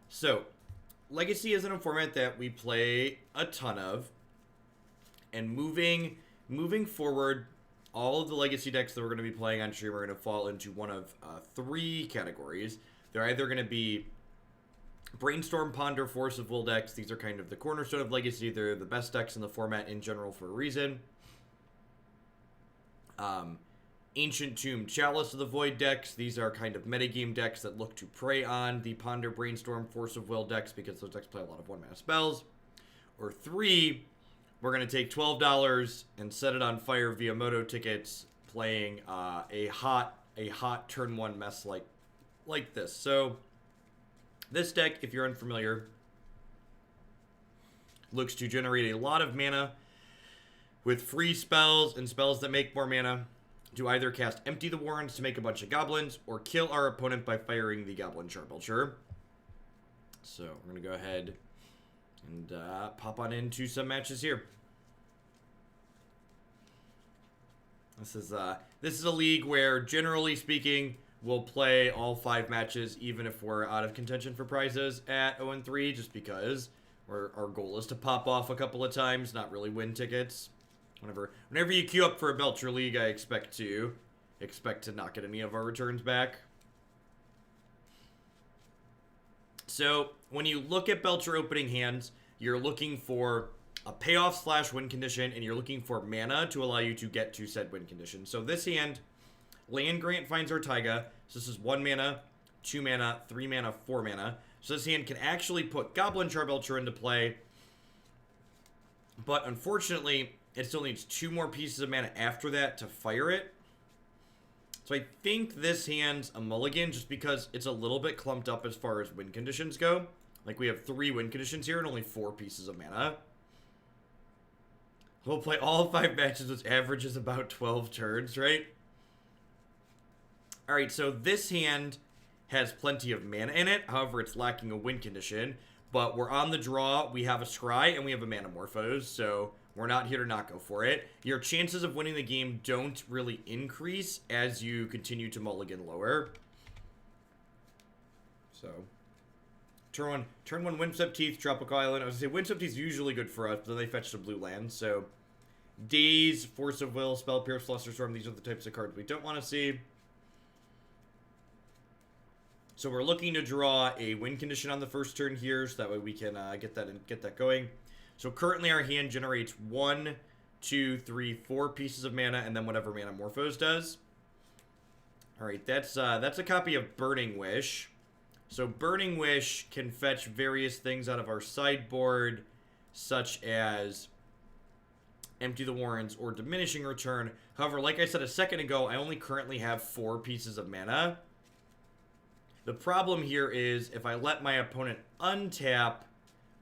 So, Legacy isn't a format that we play a ton of. And moving forward, all of the Legacy decks that we're going to be playing on stream are going to fall into one of three categories. They're either going to be Brainstorm, Ponder, Force of Will decks. These are kind of the cornerstone of Legacy. They're the best decks in the format in general for a reason. Ancient Tomb, Chalice of the Void decks. These are kind of metagame decks that look to prey on the Ponder, Brainstorm, Force of Will decks because those decks play a lot of 1-mana spells. Or three, we're going to take $12 and set it on fire via Moto tickets, playing a hot turn 1 mess like this. So, this deck, if you're unfamiliar, looks to generate a lot of mana with free spells and spells that make more mana to either cast Empty the Warrens to make a bunch of goblins or kill our opponent by firing the Goblin Charbelcher. So we're going to go ahead and pop on into some matches here. This is a league where, generally speaking, we'll play all 5 matches even if we're out of contention for prizes at 0-3, just because our goal is to pop off a couple of times, not really win tickets. Whenever you queue up for a Belcher League, I expect to not get any of our returns back. So, when you look at Belcher opening hands, you're looking for a payoff/win condition, and you're looking for mana to allow you to get to said win condition. So this hand, Land Grant finds our Taiga. So this is 1 mana, 2 mana, 3 mana, 4 mana. So this hand can actually put Goblin Charbelcher into play. But unfortunately, it still needs 2 more pieces of mana after that to fire it. So I think this hand's a mulligan just because it's a little bit clumped up as far as win conditions go. Like, we have 3 win conditions here and only 4 pieces of mana. We'll play all 5 matches, which averages about 12 turns, right? Alright, so this hand has plenty of mana in it. However, it's lacking a win condition. But we're on the draw. We have a Scry and we have a Manamorphose. So we're not here to not go for it. Your chances of winning the game don't really increase as you continue to mulligan lower. So, turn one Windswept Teeth, Tropical Island. I was going to say, Windswept Teeth is usually good for us, but then they fetch the blue land. So, Daze, Force of Will, Spell Pierce, Luster Storm, these are the types of cards we don't want to see. So we're looking to draw a win condition on the first turn here, so that way we can get that going. So currently our hand generates 1, 2, 3, 4 pieces of mana, and then whatever Manamorphose does. All right, that's a copy of Burning Wish. So Burning Wish can fetch various things out of our sideboard, such as Empty the Warrens or Diminishing Return. However, like I said a second ago, I only currently have 4 pieces of mana. The problem here is if I let my opponent untap,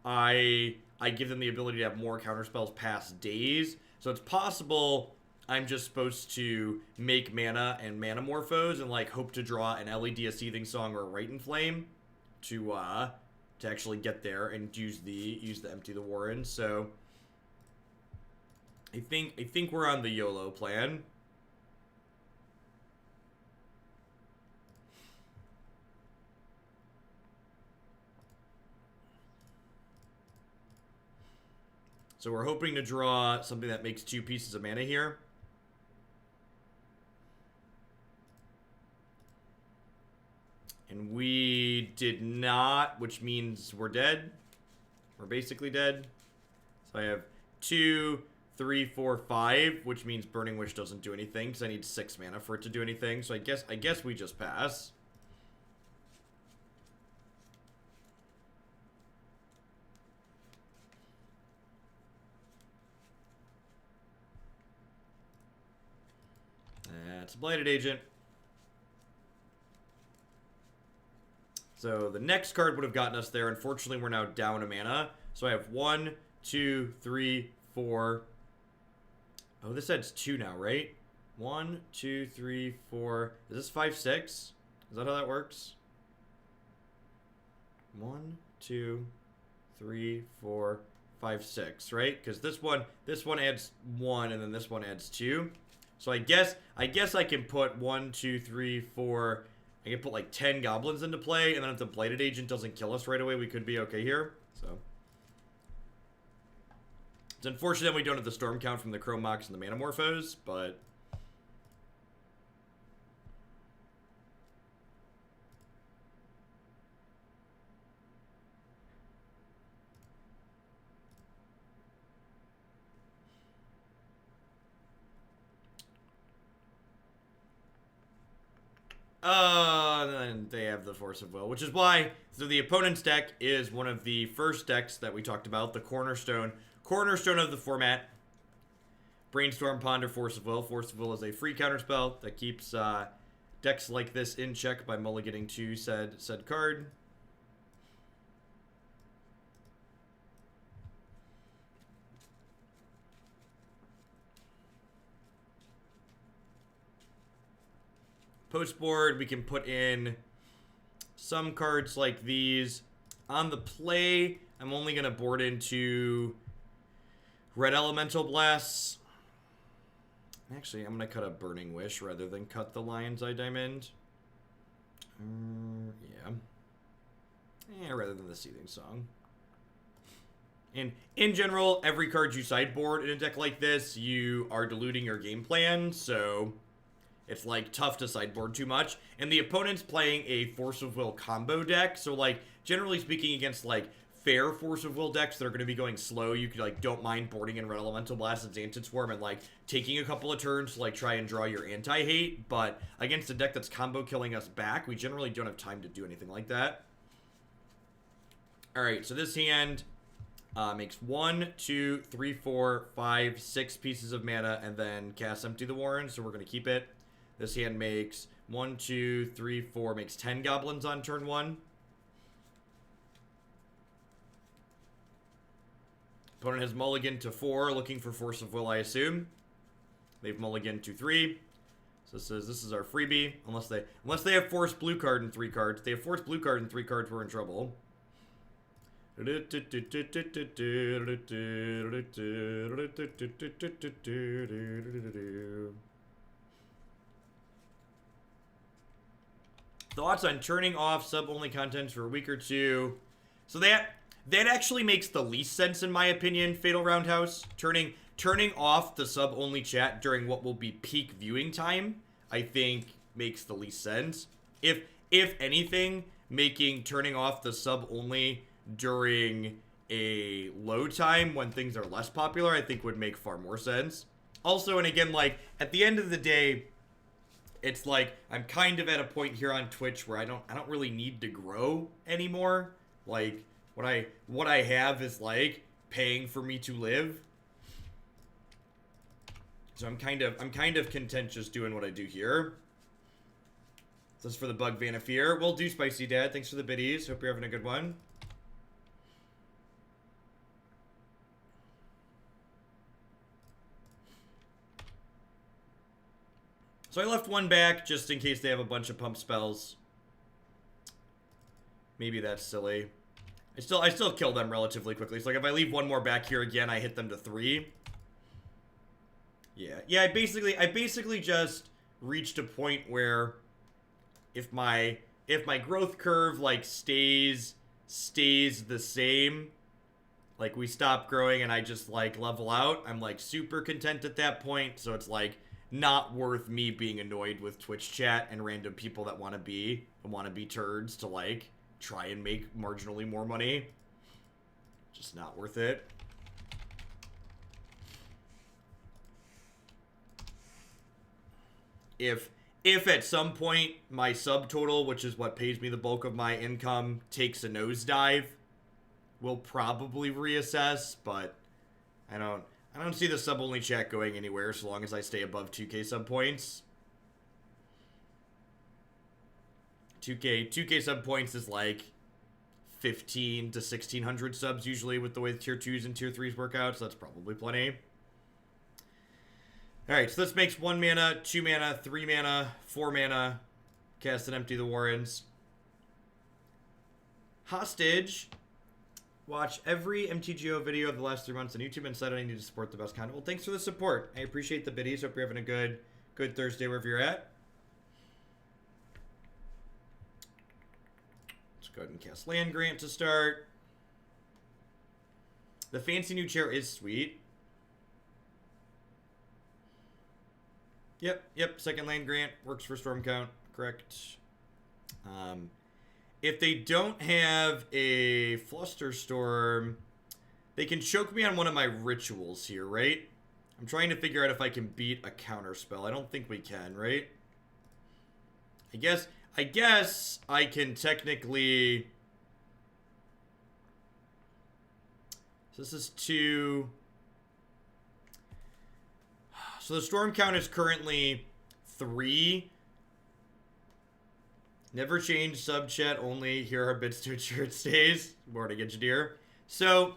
I give them the ability to have more counterspells past Daze. So it's possible I'm just supposed to make mana and Manamorphose and like hope to draw an LED, a Seething Song, or a Rite of Flame to actually get there and use the Empty the Warrens. So I think we're on the YOLO plan. So we're hoping to draw something that makes 2 pieces of mana here. And we did not, which means we're dead. We're basically dead. So I have 2, 3, 4, 5, which means Burning Wish doesn't do anything because I need 6 mana for it to do anything. So I guess we just pass. That's a Blighted Agent. So the next card would have gotten us there. Unfortunately, we're now down a mana. So I have 1, 2, 3, 4. Oh, this adds 2 now, right? 1, 2, 3, 4. Is this 5, 6? Is that how that works? 1, 2, 3, 4, 5, 6, right? Because this one adds 1, and then this one adds 2. So I guess I can put 1, 2, 3, 4, I can put like 10 goblins into play, and then if the Blighted Agent doesn't kill us right away, we could be okay here. So it's unfortunate we don't have the Storm count from the Chrome Mox and the Manamorphose, but then they have the Force of Will, which is why, so the opponent's deck is one of the first decks that we talked about, the cornerstone of the format. Brainstorm, Ponder, Force of Will. Force of Will is a free counterspell that keeps decks like this in check by mulliganing to said card. Post board, we can put in some cards like these. On the play, I'm only going to board into Red Elemental Blasts. Actually, I'm going to cut a Burning Wish rather than cut the Lion's Eye Diamond. Yeah, rather than the Seething Song. And in general, every card you sideboard in a deck like this, you are diluting your game plan, so it's, like, tough to sideboard too much. And the opponent's playing a Force of Will combo deck, so, like, generally speaking against, like, fair Force of Will decks that are going to be going slow, you could, like, don't mind boarding in Red Elemental Blast and Xantid Swarm and, like, taking a couple of turns to, like, try and draw your anti-hate. But against a deck that's combo killing us back, we generally don't have time to do anything like that. Alright, so this hand makes 1, 2, 3, 4, 5, 6 pieces of mana and then casts Empty the Warren, so we're going to keep it. This hand makes 1, 2, 3, 4, makes 10 goblins on turn 1. Opponent has mulliganed to 4, looking for Force of Will, I assume. They've mulliganed to 3. So this is our freebie. Unless they have Force blue card and 3 cards. If they have Force blue card and 3 cards, we're in trouble. Thoughts on turning off sub-only contents for a week or two. So that actually makes the least sense in my opinion, Fatal Roundhouse. Turning off the sub-only chat during what will be peak viewing time, I think makes the least sense. If anything, turning off the sub-only during a low time when things are less popular, I think would make far more sense. Also, and again, like, at the end of the day, it's like I'm kind of at a point here on Twitch where I don't really need to grow anymore. Like what I have is like paying for me to live. So I'm kind of content just doing what I do here. This is for the Bug Vanafear. Will do, Spicy Dad. Thanks for the biddies. Hope you're having a good one. So I left one back just in case they have a bunch of pump spells. Maybe that's silly. I still kill them relatively quickly. So like if I leave one more back here again, I hit them to 3. Yeah. I basically just reached a point where if my growth curve like stays the same, like we stop growing and I just like level out, I'm like super content at that point. So it's like not worth me being annoyed with Twitch chat and random people that want to be turds to like try and make marginally more money. Just not worth it. If at some point my subtotal, which is what pays me the bulk of my income, takes a nosedive, we'll probably reassess, but I don't see the sub-only chat going anywhere so long as I stay above 2k sub points. 2k sub points is like 15 to 1600 subs usually with the way the tier 2s and tier 3s work out, so that's probably plenty. Alright, so this makes 1 mana, 2 mana, 3 mana, 4 mana. Cast and Empty the Warrens. Hostage. Watch every MTGO video of the last 3 months on YouTube and said I need to support the best content. Well, thanks for the support. I appreciate the biddies. Hope you're having a good Thursday wherever you're at. Go ahead and cast Land Grant to start. The fancy new chair is sweet. Yep. Second Land Grant works for Storm Count. Correct. If they don't have a Flusterstorm, they can choke me on one of my rituals here, right? I'm trying to figure out if I can beat a counter spell. I don't think we can, right? I guess I can technically... So this is 2. So the storm count is currently 3. Never change sub chat, only here are bits to ensure it stays. Morning engineer. So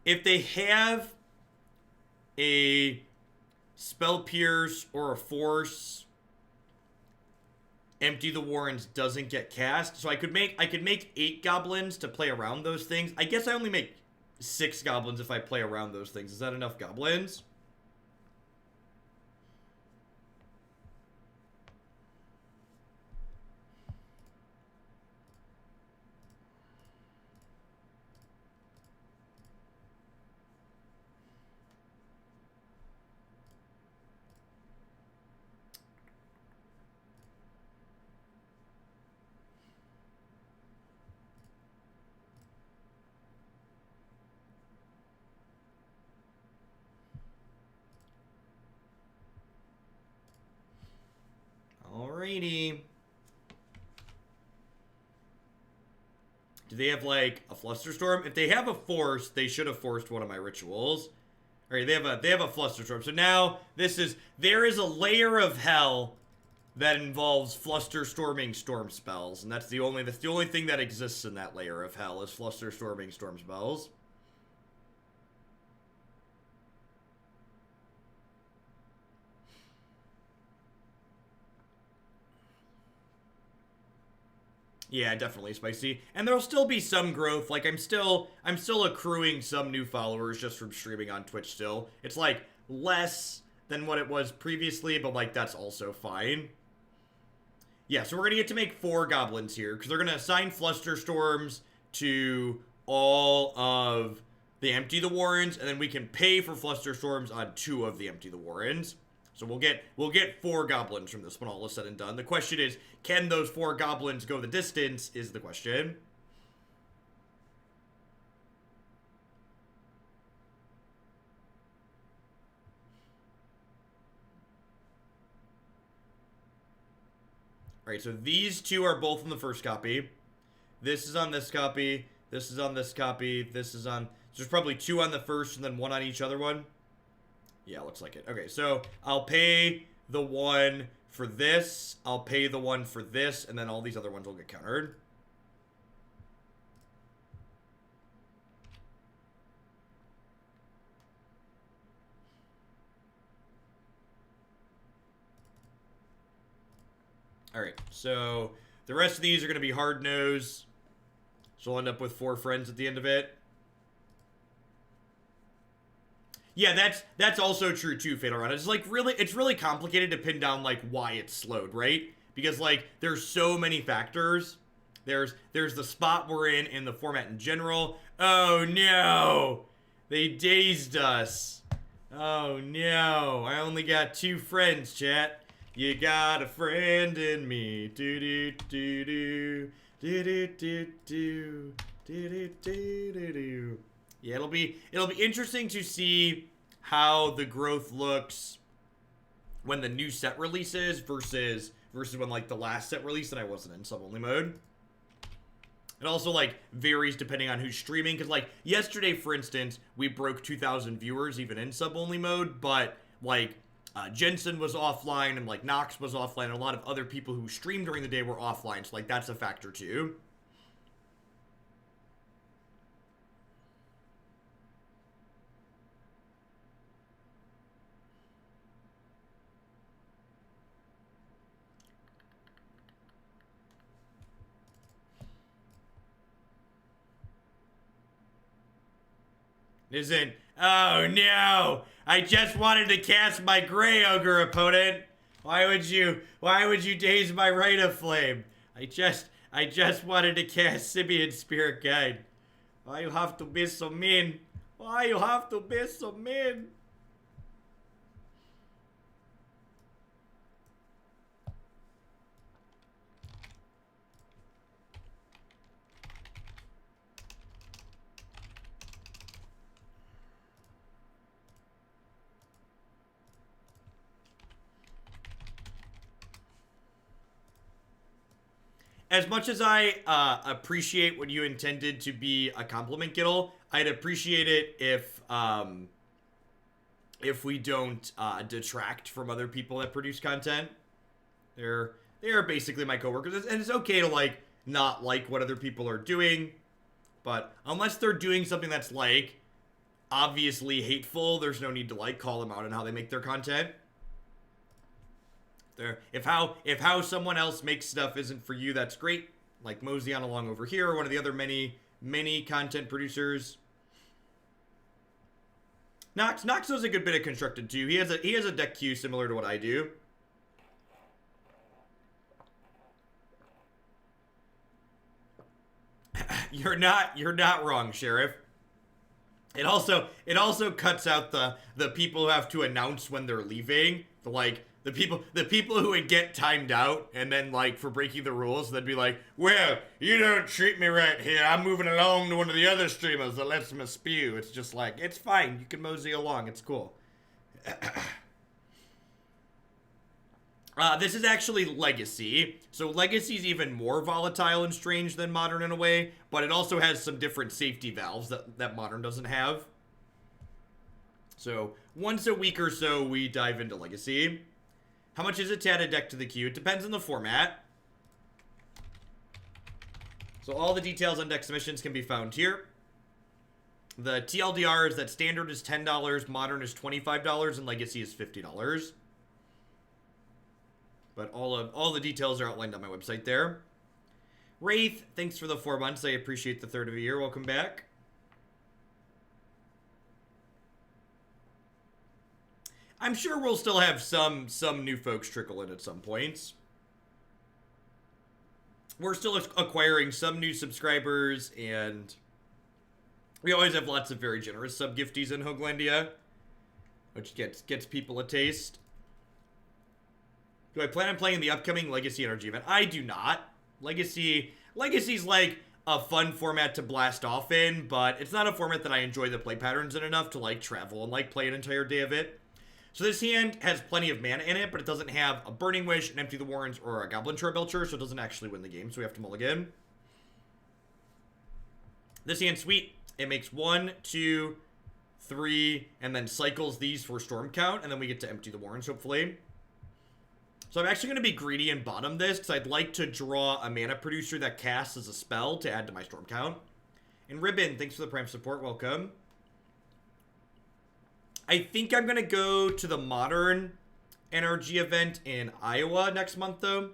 if they have a spell pierce or a force, Empty the Warrens doesn't get cast. So I could make 8 goblins to play around those things. I guess I only make 6 goblins if I play around those things. Is that enough goblins? Alrighty. Do they have, like, a Flusterstorm? If they have a force, they should have forced one of my rituals. Alright, they have a Flusterstorm. So now, there is a layer of hell that involves Flusterstorming storm spells. And that's the only thing that exists in that layer of hell is Flusterstorming storm spells. Yeah, definitely spicy. And there'll still be some growth. Like, I'm still accruing some new followers just from streaming on Twitch still. It's, like, less than what it was previously, but, like, that's also fine. Yeah, so we're gonna get to make 4 goblins here, because they're gonna assign Flusterstorms to all of the Empty the Warrens, and then we can pay for Flusterstorms on 2 of the Empty the Warrens. So we'll get 4 goblins from this when all is said and done. The question is, can those 4 goblins go the distance, is the question. Alright, so these 2 are both in the first copy. This is on this copy. This is on this copy. This is on... So there's probably 2 on the first and then 1 on each other one. Yeah, looks like it. Okay, so I'll pay the 1 for this. I'll pay the 1 for this. And then all these other ones will get countered. Alright, so the rest of these are going to be hard nose. So I'll end up with 4 friends at the end of it. Yeah, that's also true too, Fatal Run. It's like it's really complicated to pin down like why it's slowed, right? Because like there's so many factors. There's the spot we're in the format in general. Oh no! They dazed us. Oh no! I only got 2 friends, chat. You got a friend in me. Do do do do do do do do do do do do. Yeah, it'll be interesting to see how the growth looks when the new set releases versus when like the last set released and I wasn't in sub-only mode. It also like varies depending on who's streaming, because like yesterday, for instance, we broke 2,000 viewers even in sub-only mode, but like Jensen was offline and like Nox was offline and a lot of other people who streamed during the day were offline, so like that's a factor too. Isn't... Oh no! I just wanted to cast my Grey Ogre opponent! Why would you daze my Rite of Flame? I I just wanted to cast Simian Spirit Guide. Why you have to be so mean? Why you have to be so mean? As much as I appreciate what you intended to be a compliment, Giddle, I'd appreciate it if we don't detract from other people that produce content. They are basically my coworkers, and it's okay to like not like what other people are doing, but unless they're doing something that's like obviously hateful, there's no need to like call them out on how they make their content. If how someone else makes stuff isn't for you, that's great. Like mosey on along over here, or one of the other many content producers. Nox does a good bit of constructed too. He has a deck queue similar to what I do. You're not wrong, Sheriff. It also cuts out the people who have to announce when they're leaving. The people who would get timed out and then like for breaking the rules, they'd be like, well, you don't treat me right here. I'm moving along to one of the other streamers that lets me spew. It's just like, it's fine. You can mosey along. It's cool. This is actually Legacy. So Legacy's even more volatile and strange than Modern in a way, but it also has some different safety valves that Modern doesn't have. So once a week or so, we dive into Legacy. How much is it to add a deck to the queue? It depends on the format. So all the details on deck submissions can be found here. The TLDR is that Standard is $10, Modern is $25, and Legacy is $50. But all the details are outlined on my website there. Wraith, thanks for the 4 months. I appreciate the third of a year. Welcome back. I'm sure we'll still have some new folks trickle in at some points. We're still acquiring some new subscribers, and we always have lots of very generous sub-gifties in Hoaglandia, which gets people a taste. Do I plan on playing the upcoming Legacy NRG event? I do not. Legacy's like a fun format to blast off in, but it's not a format that I enjoy the play patterns in enough to like travel and like play an entire day of it. So this hand has plenty of mana in it, but it doesn't have a Burning Wish, an Empty the Warrens, or a Goblin Charbelcher, so it doesn't actually win the game, so we have to mulligan. This hand's sweet. It makes 1, 2, 3, and then cycles these for Storm Count, and then we get to Empty the Warrens, hopefully. So I'm actually going to be greedy and bottom this, because I'd like to draw a mana producer that casts as a spell to add to my Storm Count. And Ribbon, thanks for the Prime support. Welcome. I think I'm going to go to the Modern NRG event in Iowa next month, though.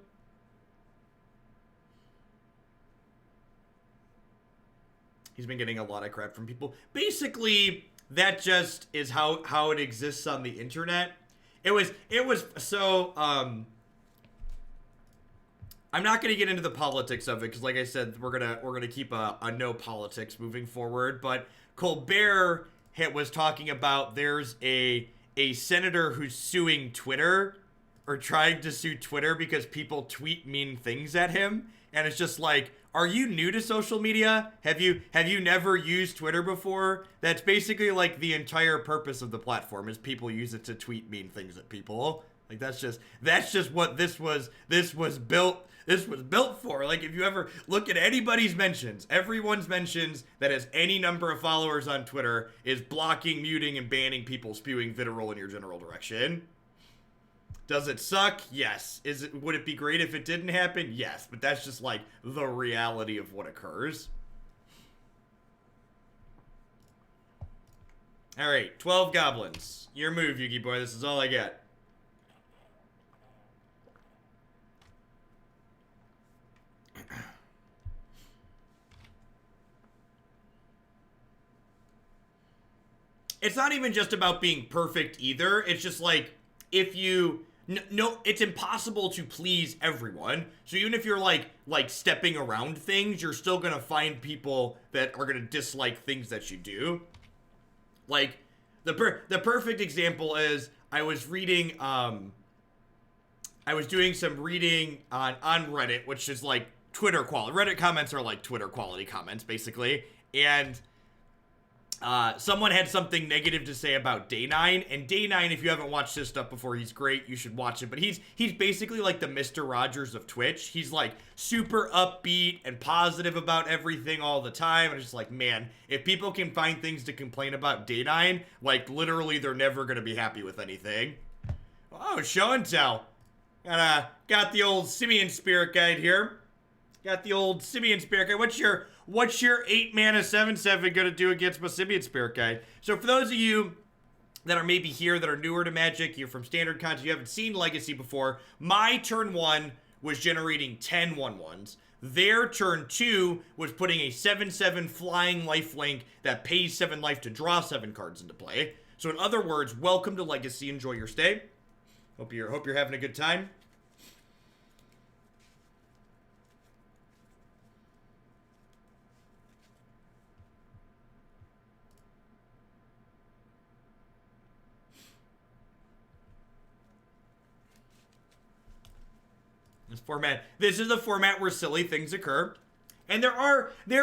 He's been getting a lot of crap from people. Basically, that just is how it exists on the internet. It was so, I'm not going to get into the politics of it, because like I said, we're gonna keep a no politics moving forward, but Colbert was talking about there's a senator who's suing Twitter, or trying to sue Twitter because people tweet mean things at him, and it's just like, are you new to social media? Have you never used Twitter before? That's basically like the entire purpose of the platform, is people use it to tweet mean things at people. Like that's just what this was built for. Like if you ever look at anybody's mentions, everyone's mentions that has any number of followers on Twitter is blocking, muting, and banning people spewing vitriol in your general direction. Does it suck? Yes. Would it be great if it didn't happen? Yes. But that's just like the reality of what occurs. Alright, 12 goblins. Your move, Yugi boy. This is all I get. It's not even just about being perfect either. It's just like, if you no, it's impossible to please everyone. So even if you're like stepping around things, you're still gonna find people that are gonna dislike things that you do. Like the perfect example is I was reading I was doing some reading on Reddit, which is like Twitter quality. Reddit comments are like Twitter quality comments basically, and someone had something negative to say about Day 9, and Day 9, if you haven't watched his stuff before, he's great, you should watch it, but he's basically like the Mr. Rogers of Twitch. He's like super upbeat and positive about everything all the time, and it's just like, man, if people can find things to complain about Day 9, like literally they're never gonna be happy with anything. Oh, show and tell. Got the old Simian Spirit Guide here. Got the old Simian Spirit Guide. What's your 8 mana 7/7 gonna do against my Simian Spirit Guide? So for those of you that are maybe here that are newer to Magic, you're from standard content, you haven't seen Legacy before, my turn 1 was generating 10 1/1s. Their turn 2 was putting a 7/7 flying lifelink that pays 7 life to draw 7 cards into play. So in other words, welcome to Legacy. Enjoy your stay. Hope you're having a good time. This is the format where silly things occur, and there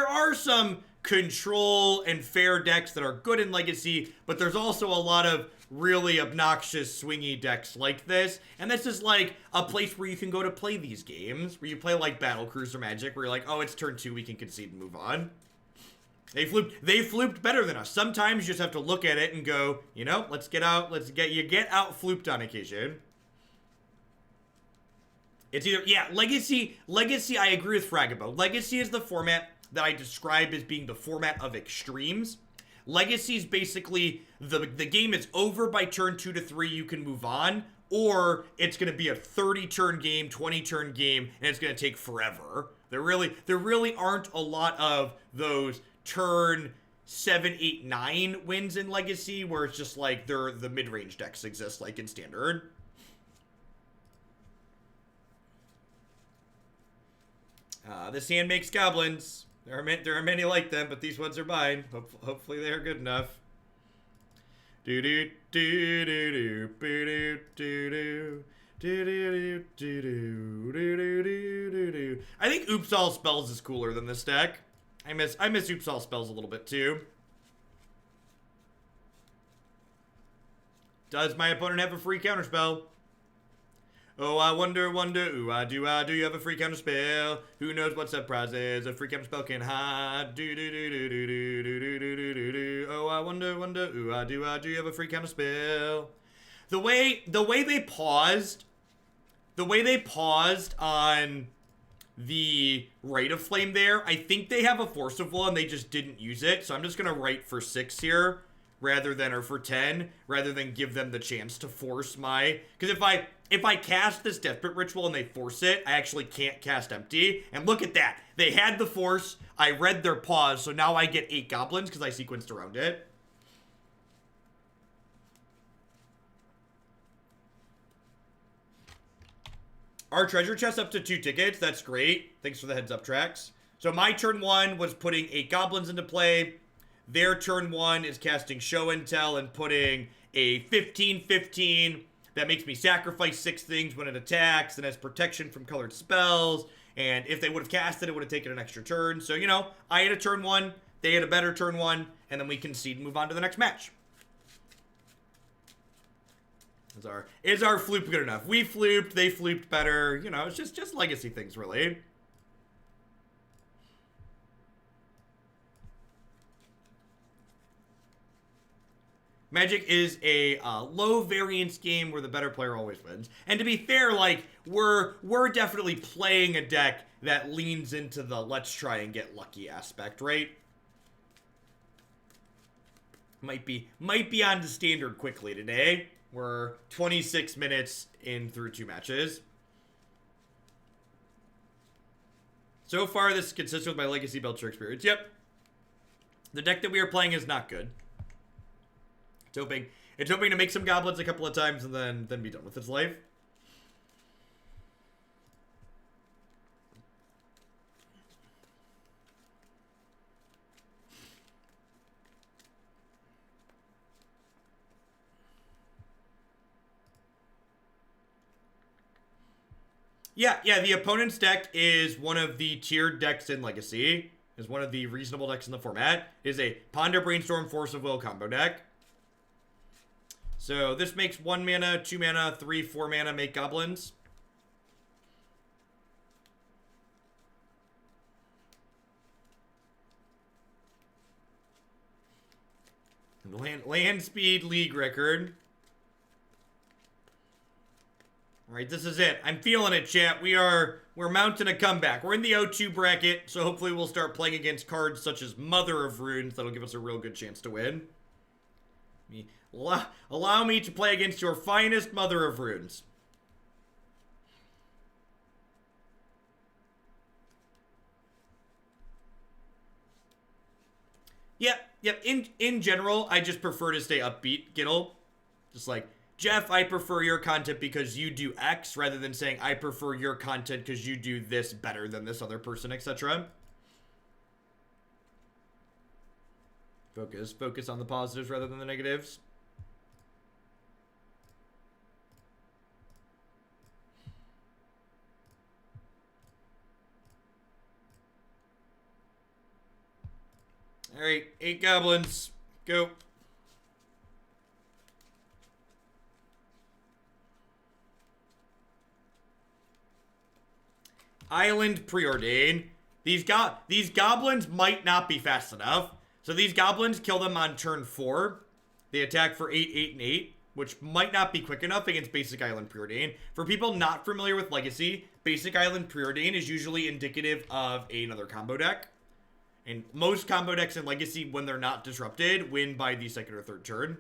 are some control and fair decks that are good in Legacy, but there's also a lot of really obnoxious swingy decks like this, and this is like a place where you can go to play these games, where you play like Battle Cruiser Magic, where you're like, oh, it's turn 2, we can concede and move on. They flooped better than us. Sometimes you just have to look at it and go, you know, get out flooped on occasion. It's either, yeah, Legacy, I agree with Fragabo. Legacy is the format that I describe as being the format of extremes. Legacy is basically, the game is over by turn 2 to 3, you can move on, or it's going to be a 30-turn game, 20-turn game, and it's going to take forever. There really aren't a lot of those turn 7, 8, 9 wins in Legacy, where it's just like the mid-range decks exist like in Standard. This hand makes goblins. There are many like them, but these ones are mine. Hopefully they are good enough. Do do do do do do do do. I think Oops All Spells is cooler than this deck. I miss Oops All Spells a little bit too. Does my opponent have a free counterspell? Oh, I wonder, ooh, I do you have a free counter spell? Who knows what surprises a free counter spell can hide? Do do do do do do do do do do do. Oh, I wonder, ooh, I do you have a free counter spell? The way they paused on the Rite of Flame there, I think they have a Force of Will and they just didn't use it, so I'm just gonna write for 6 here or for 10, rather than give them the chance to force my, because if I cast this Desperate Ritual and they force it, I actually can't cast Empty. And look at that. They had the force. I read their pause, so now I get 8 goblins because I sequenced around it. Our treasure chest up to 2 tickets. That's great. Thanks for the heads up, Trax. So my turn 1 was putting 8 goblins into play. Their turn 1 is casting Show and Tell and putting a 15/15 that makes me sacrifice 6 things when it attacks and has protection from colored spells. And if they would have cast it, it would have taken an extra turn. So, you know, I had a turn 1, they had a better turn 1, and then we concede and move on to the next match. Is our floop good enough? We flooped, they flooped better. You know, it's just Legacy things, really. Magic is a low variance game where the better player always wins. And to be fair, like, we're definitely playing a deck that leans into the let's try and get lucky aspect, right? Might be on to Standard quickly today. We're 26 minutes in through 2 matches. So far, this is consistent with my Legacy Belcher experience. Yep. The deck that we are playing is not good. It's hoping to make some goblins a couple of times and then be done with its life. Yeah, the opponent's deck is one of the tiered decks in Legacy. Is one of the reasonable decks in the format. It is a Ponder, Brainstorm, Force of Will combo deck. So this makes 1 mana, 2 mana, 3, 4 mana make goblins. Land speed league record. Alright, this is it. I'm feeling it, chat. We're mounting a comeback. We're in the 0-2 bracket, so hopefully we'll start playing against cards such as Mother of Runes that'll give us a real good chance to win. Allow me to play against your finest Mother of Runes. Yep. In general, I just prefer to stay upbeat, Gittle. Just like, Jeff, I prefer your content because you do X, rather than saying, I prefer your content because you do this better than this other person, etc. Focus on the positives rather than the negatives. Alright, 8 goblins. Go. Island Preordain. These goblins might not be fast enough. So these goblins, kill them on turn 4. They attack for 8, 8, and 8, which might not be quick enough against Basic Island Preordain. For people not familiar with Legacy, Basic Island Preordain is usually indicative of another combo deck. And most combo decks in Legacy, when they're not disrupted, win by the second or third turn.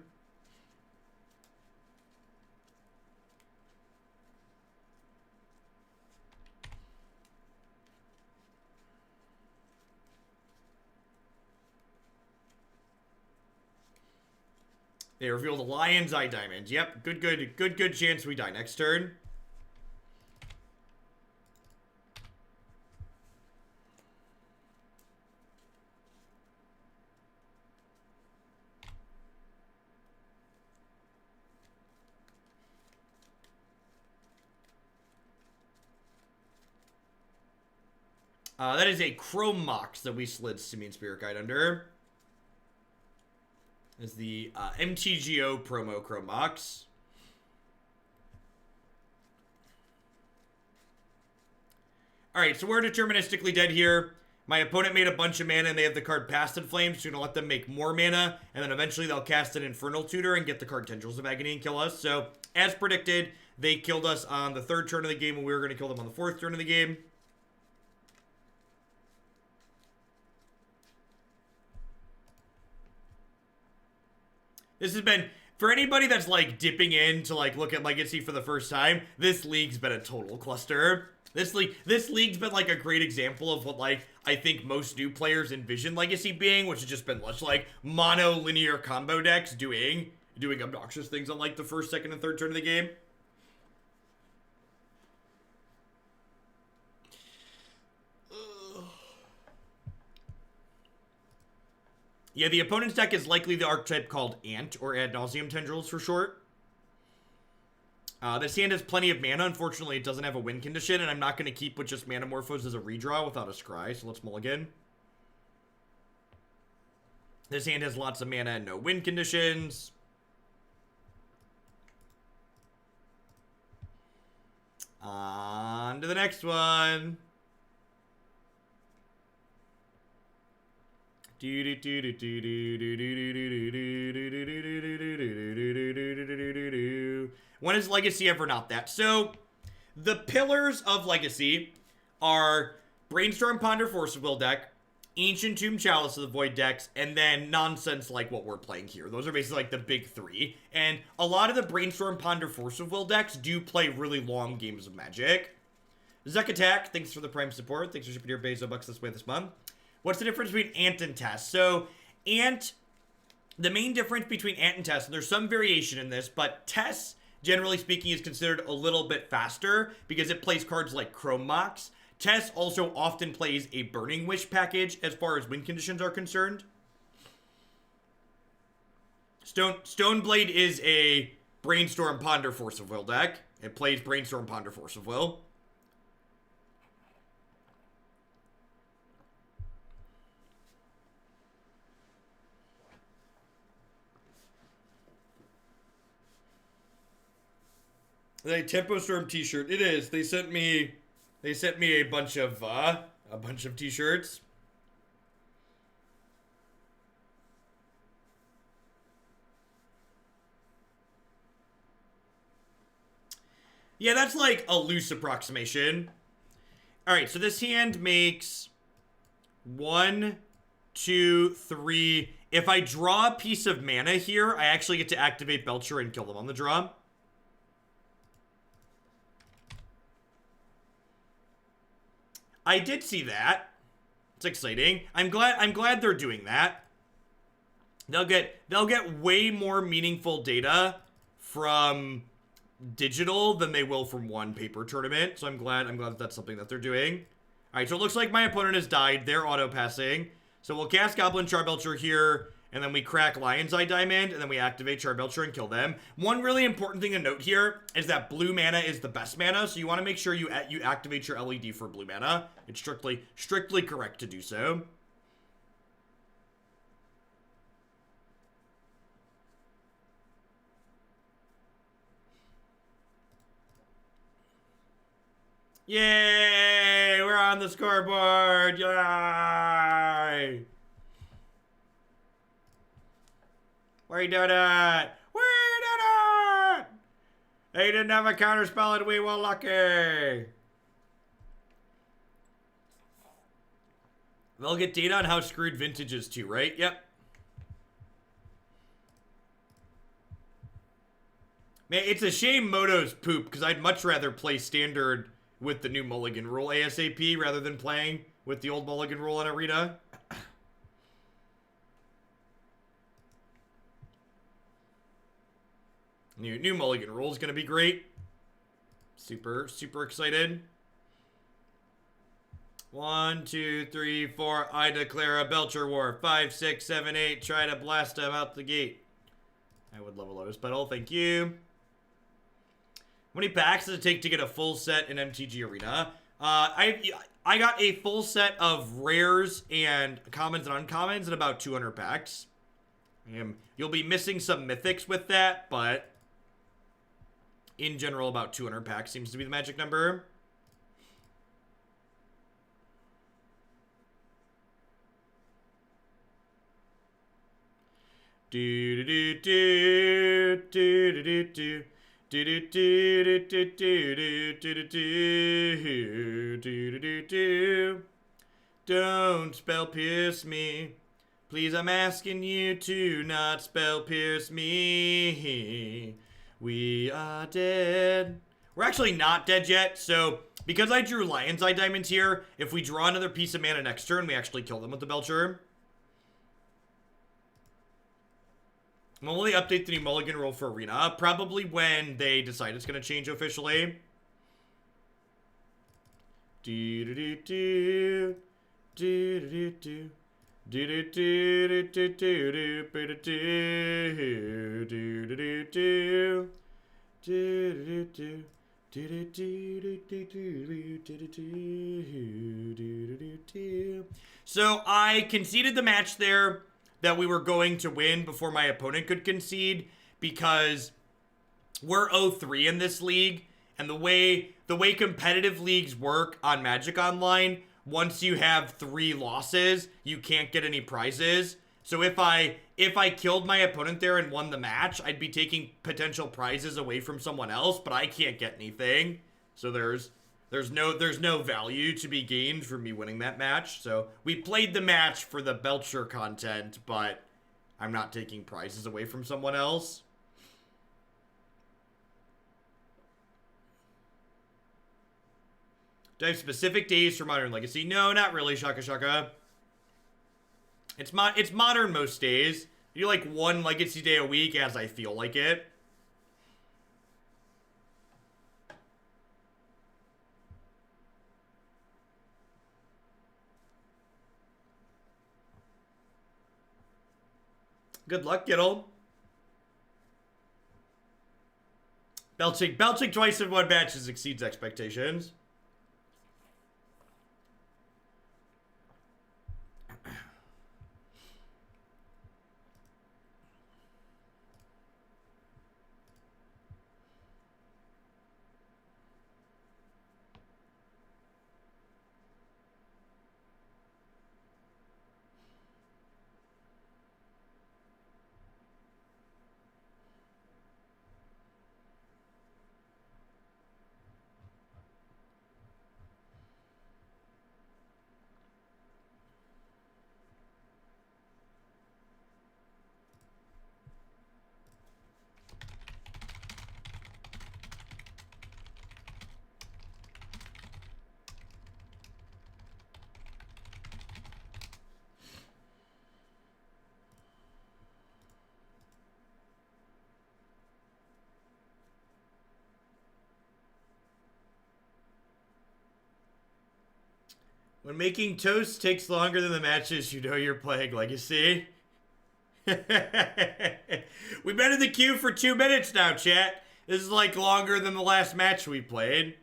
They revealed a Lion's Eye Diamond. Yep, good chance we die next turn. That is a Chrome Mox that we slid Simian Spirit Guide under. Is the MTGO promo Chrome Mox. Alright, so we're deterministically dead here. My opponent made a bunch of mana and they have the card Rite of Flame, so you're going to let them make more mana, and then eventually they'll cast an Infernal Tutor and get the card Tendrils of Agony and kill us. So, as predicted, they killed us on the 3rd turn of the game when we were going to kill them on the 4th turn of the game. This has been, for anybody that's like dipping in to like look at Legacy for the first time, this league's been a total cluster. This league's been like a great example of what like I think most new players envision Legacy being, which has just been much like mono-linear combo decks doing obnoxious things on like the 1st, 2nd, and 3rd turn of the game. Yeah, the opponent's deck is likely the archetype called Ant, or Ad Nauseam Tendrils for short. This hand has plenty of mana. Unfortunately, it doesn't have a win condition, and I'm not going to keep with just Manamorphose as a redraw without a scry, so let's mulligan. This hand has lots of mana and no win conditions. On to the next one. When is Legacy ever not that? So, the pillars of Legacy are Brainstorm, Ponder, Force of Will deck, Ancient Tomb, Chalice of the Void decks, and then nonsense like what we're playing here. Those are basically like the big 3. And a lot of the Brainstorm, Ponder, Force of Will decks do play really long games of Magic. Zuck Attack, thanks for the Prime support. Thanks for shipping your Bezo bucks this way this month. What's the difference between Ant and Test? So, Ant, the main difference between Ant and Test, and there's some variation in this, but Test, generally speaking, is considered a little bit faster because it plays cards like Chrome Mox. Test also often plays a Burning Wish package as far as win conditions are concerned. Stoneblade is a Brainstorm, Ponder, Force of Will deck. It plays Brainstorm, Ponder, Force of Will. The Tempo Storm T-shirt. It is. They sent me a bunch of T-shirts. Yeah, that's like a loose approximation. All right, so this hand makes 1, 2, 3. If I draw a piece of mana here, I actually get to activate Belcher and kill them on the draw. I did see that. It's exciting. I'm glad they're doing that. They'll get way more meaningful data from digital than they will from one paper tournament. So I'm glad that that's something that they're doing. All right, so it looks like my opponent has died. They're auto-passing. So we'll cast Goblin Charbelcher here, and then we crack Lion's Eye Diamond, and then we activate Charbelcher and kill them. One really important thing to note here is that blue mana is the best mana, so you want to make sure you activate your LED for blue mana. It's strictly correct to do so. Yay! We're on the scoreboard! Yay! We did it! We did it! They didn't have a counterspell and we were lucky! They'll get data on how screwed Vintage is too, right? Yep. Man, it's a shame Moto's poop, because I'd much rather play Standard with the new Mulligan rule ASAP rather than playing with the old Mulligan rule on Arena. New Mulligan rule is going to be great. Super excited. 1, 2, 3, 4. I declare a Belcher war. 5, 6, 7, 8. Try to blast him out the gate. I would love a Lotus Petal. Thank you. How many packs does it take to get a full set in MTG Arena? I got a full set of rares and commons and uncommons in about 200 packs. You'll be missing some mythics with that, but in general, about 200 packs seems to be the magic number. Do do do do do do do. Do do do do do do do do do do do. Don't spell pierce me. Please, I'm asking you to not spell pierce me. We are dead. We're actually not dead yet, so because I drew Lion's Eye Diamonds here, if we draw another piece of mana next turn, we actually kill them with the Belcher. When will they update the new Mulligan rule for Arena? Probably when they decide it's going to change officially. Do do do do do do do. Do do do do do do do do do do do. So I conceded the match there that we were going to win before my opponent could concede, because we're 0-3 in this league, and the way competitive leagues work on Magic Online, once you have 3 losses, you can't get any prizes. So if I killed my opponent there and won the match, I'd be taking potential prizes away from someone else, but I can't get anything. So there's no value to be gained from me winning that match. So we played the match for the Belcher content, but I'm not taking prizes away from someone else. Do I have specific days for Modern Legacy? No, not really, Shaka Shaka. It's modern most days. I do like one Legacy day a week as I feel like it. Good luck, Giddle. Belching twice in one match exceeds expectations. When making toast takes longer than the matches, you know you're playing Legacy. We've been in the queue for 2 minutes now, chat. This is like longer than the last match we played.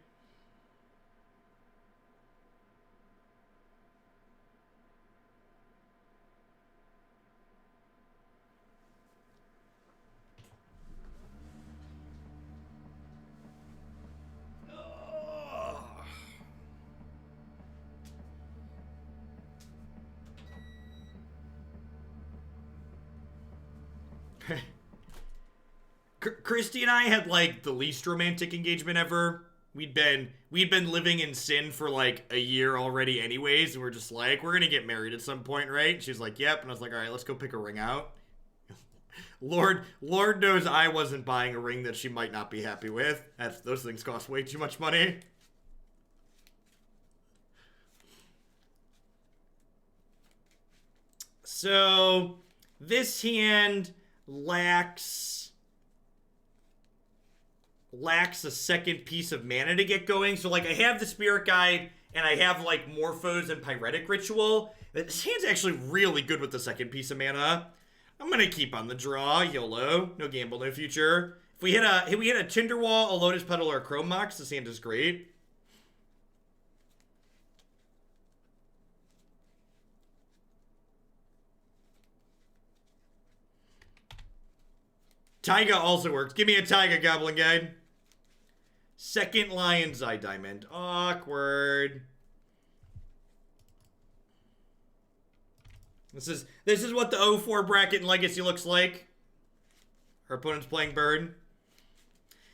Christy and I had like the least romantic engagement ever. We'd been living in sin for like a year already anyways, and we're just like, we're gonna get married at some point, right? She's like, yep, and I was like, all right, let's go pick a ring out. Lord knows I wasn't buying a ring that she might not be happy with. Those things cost way too much money. So this hand lacks a second piece of mana to get going. So like I have the Spirit Guide and I have like Morphose and Pyretic Ritual. This hand's actually really good with the second piece of mana. I'm gonna keep on the draw, YOLO. No gamble, no future. If we hit a Tinder Wall, a Lotus Petal, or a Chrome Mox, this hand is great. Taiga also works. Give me a Taiga, Goblin Guide. Second Lion's Eye Diamond. Awkward. This is what the 0-4 bracket in Legacy looks like. Our opponent's playing Bird.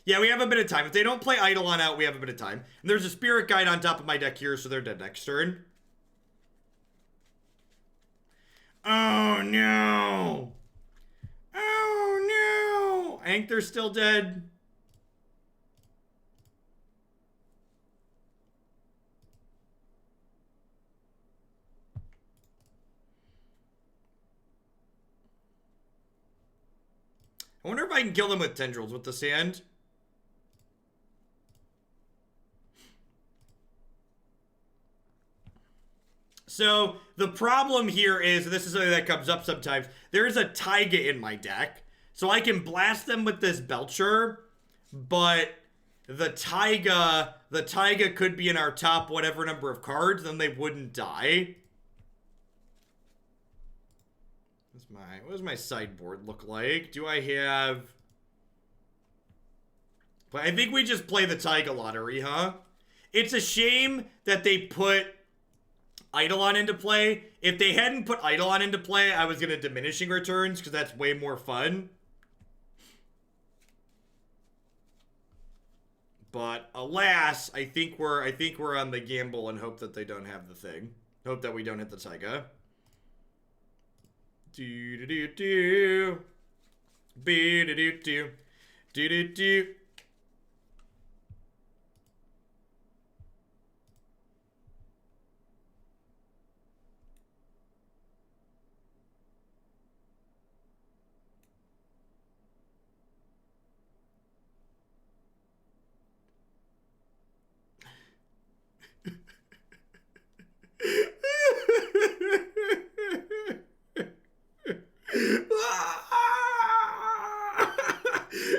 Yeah, we have a bit of time. If they don't play Eidolon out, we have a bit of time. And there's a Spirit Guide on top of my deck here, so they're dead next turn. Oh, no. Oh, no. I think they're still dead. I wonder if I can kill them with Tendrils with the sand. So, the problem here is, this is something that comes up sometimes, there is a Taiga in my deck. So I can blast them with this Belcher, but the Taiga could be in our top whatever number of cards, then they wouldn't die. What does my sideboard look like? Do I have... But I think we just play the Taiga lottery, huh? It's a shame that they put Eidolon into play. If they hadn't put Eidolon into play, I was going to Diminishing Returns, because that's way more fun. But alas, I think we're on the gamble and hope that they don't have the thing. Hope that we don't hit the Taiga. Do do do do. Be do do do. Do do do.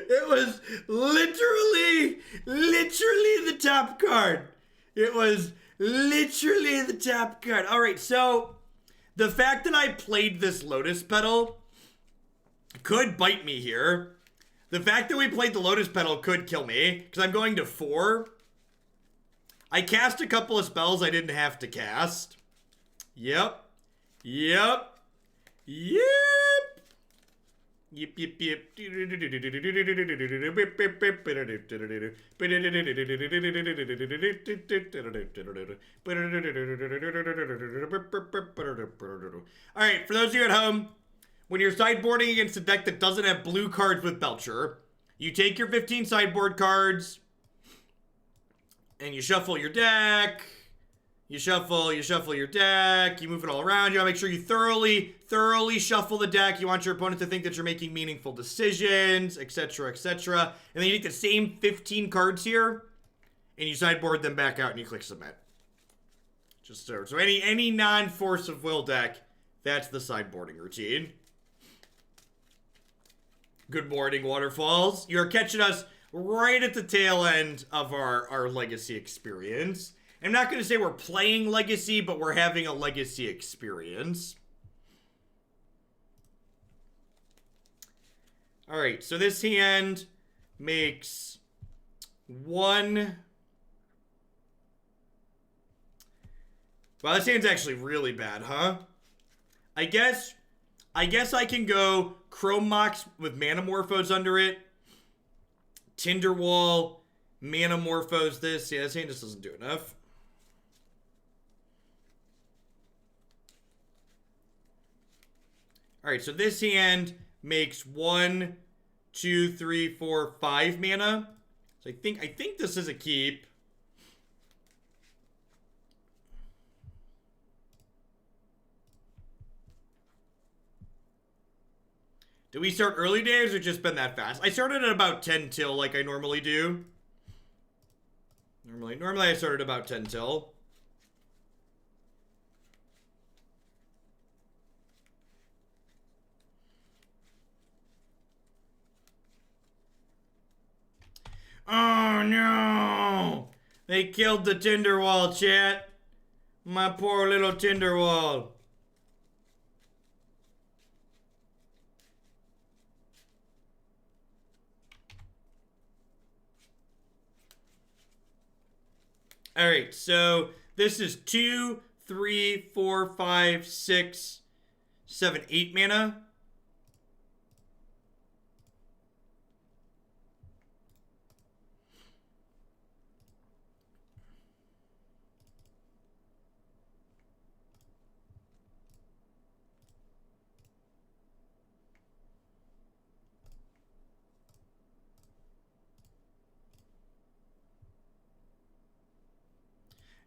It was literally the top card. It was literally the top card. All right, so the fact that I played this Lotus Petal could bite me here. The fact that we played the Lotus Petal could kill me, because I'm going to 4. I cast a couple of spells I didn't have to cast. Yep. Yep. Yep. Yep, yep, yep. Alright, for those of you at home, when you're sideboarding against a deck that doesn't have blue cards with Belcher, you take your 15 sideboard cards, and you shuffle your deck. You shuffle your deck, you move it all around. You gotta make sure you thoroughly shuffle the deck. You want your opponent to think that you're making meaningful decisions, etc., etc. And then you take the same 15 cards here, and you sideboard them back out, and you click submit. Just so any non-Force of Will deck, that's the sideboarding routine. Good morning, Waterfalls. You're catching us right at the tail end of our Legacy experience. I'm not going to say we're playing Legacy, but we're having a Legacy experience. Alright, so this hand makes one... Wow, this hand's actually really bad, huh? I guess I can go Chrome Mox with Manamorphose under it. Tinder Wall, Manamorphose this. Yeah, this hand just doesn't do enough. Alright, so this hand makes 1, 2, 3, 4, 5 mana. So I think this is a keep. Did we start early days or just been that fast? I started at about 10 till like I normally do. Normally I started about 10 till. Oh no! They killed the Tinder Wall, chat. My poor little Tinder Wall. Alright, so this is 2, 3, 4, 5, 6, 7, 8 mana.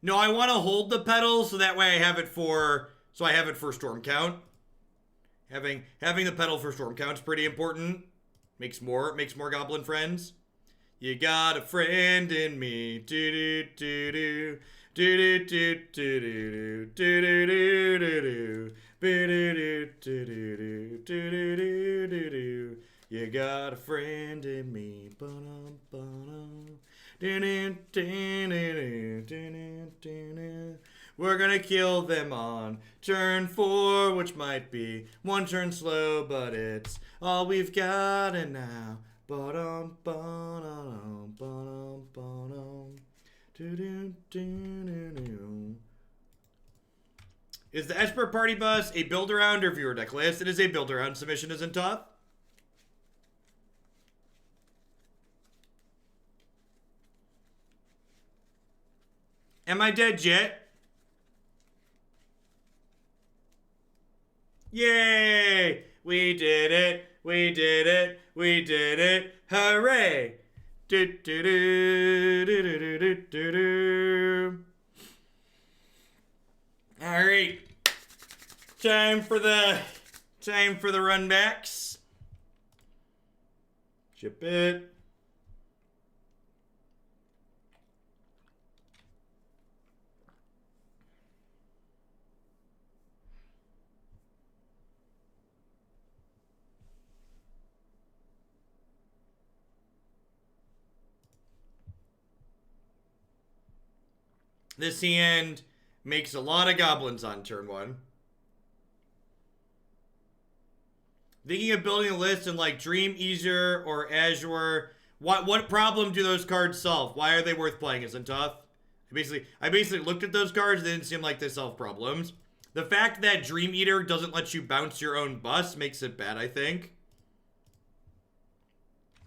No, I want to hold the petal so that way I have it for storm count. Having the petal for storm count is pretty important. Makes more goblin friends. You got a friend in me. Do do do do. Do do do do do do do do do do. You got a friend in me. We're gonna kill them on turn 4, which might be one turn slow, but it's all we've got, and now is the Esper Party Bus a build-around or viewer deck list? It is a build-around. Submission isn't tough. Am I dead yet? Yay! We did it! We did it! We did it! Hooray! Do do do do do do do do. All right, time for the runbacks. Chip it. This hand makes a lot of goblins on turn 1. Thinking of building a list in like Dream Easer or Azure. What problem do those cards solve? Why are they worth playing? Isn't tough. I basically looked at those cards. They didn't seem like they solve problems. The fact that Dream Eater doesn't let you bounce your own bus makes it bad, I think.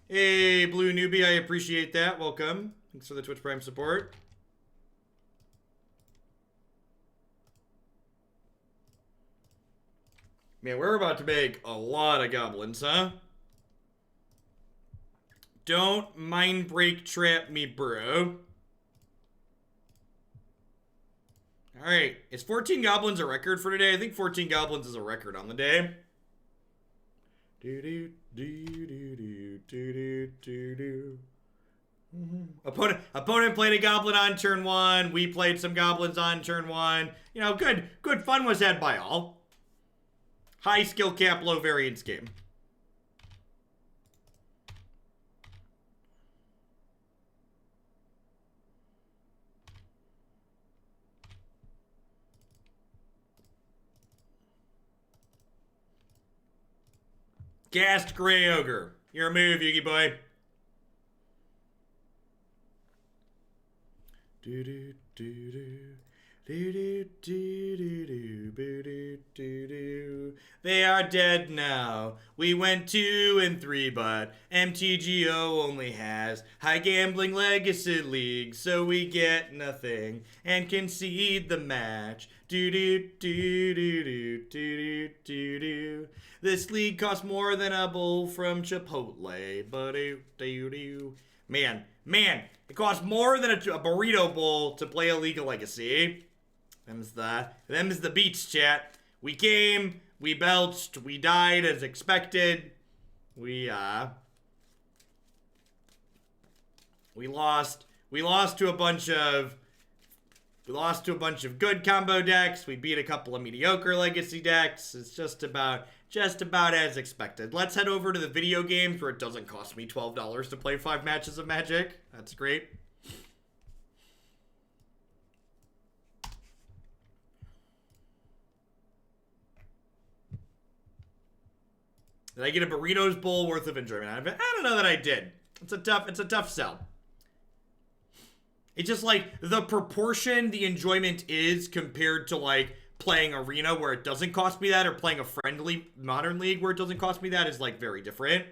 Hey, Blue Newbie, I appreciate that. Welcome. Thanks for the Twitch Prime support. Man, we're about to make a lot of goblins, huh? Don't mind break trap me, bro. Alright, is 14 goblins a record for today? I think 14 goblins is a record on the day. Do do do do do do do do. Opponent played a goblin on turn 1. We played some goblins on turn 1. You know, good fun was had by all. High skill cap, low variance game. Ghast Grey Ogre. Your move, Yugi boy. Do do do do. Do do do do do do do do. They are dead now. We went 2 and 3, but MTGO only has high gambling legacy league, so we get nothing and concede the match. Do do do do do do do do. This league costs more than a bowl from Chipotle, but man, it costs more than a burrito bowl to play a League of Legacy. Them's the beats, chat. We came, we belched, we died as expected. We lost to a bunch of good combo decks. We beat a couple of mediocre legacy decks. It's just about as expected. Let's head over to the video games where it doesn't cost me $12 to play 5 matches of Magic. That's great. Did I get a burrito's bowl worth of enjoyment out of it? I don't know that I did. It's a tough sell. It's just like the proportion the enjoyment is compared to like playing Arena where it doesn't cost me that, or playing a friendly Modern League where it doesn't cost me that, is like very different.